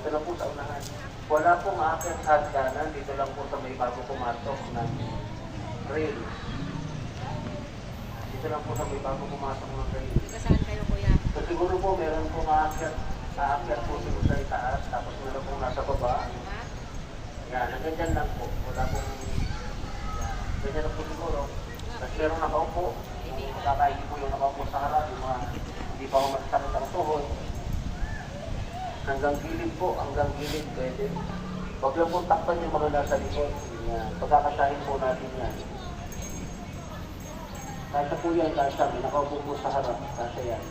Dito lang po sa unahan. Wala pong aakyat sa hagdanan. Dito lang po sa may bago pumasok ng rail. Dito lang po sa may bago pumasok ng rail. Saan kayo, kuya? So siguro po meron pong aakyat po siguro sa itaas. Tapos meron pong nasa baba. Yan, hanggang dyan lang po. Wala pong... Yan, ganyan lang po siguro. Tapos meron nakaupo. Kakain po yung nakaupo sa harap. Yung mga hindi pa ako masasakit ang tuhod. Hanggang gilid po, hanggang gilid pwede. Huwag lang po takpan yung mga nasa likod. Yan, pagkakasahin po natin yan. Kasya po yan, kasya. May nakaupo po sa harap. Kasya yan.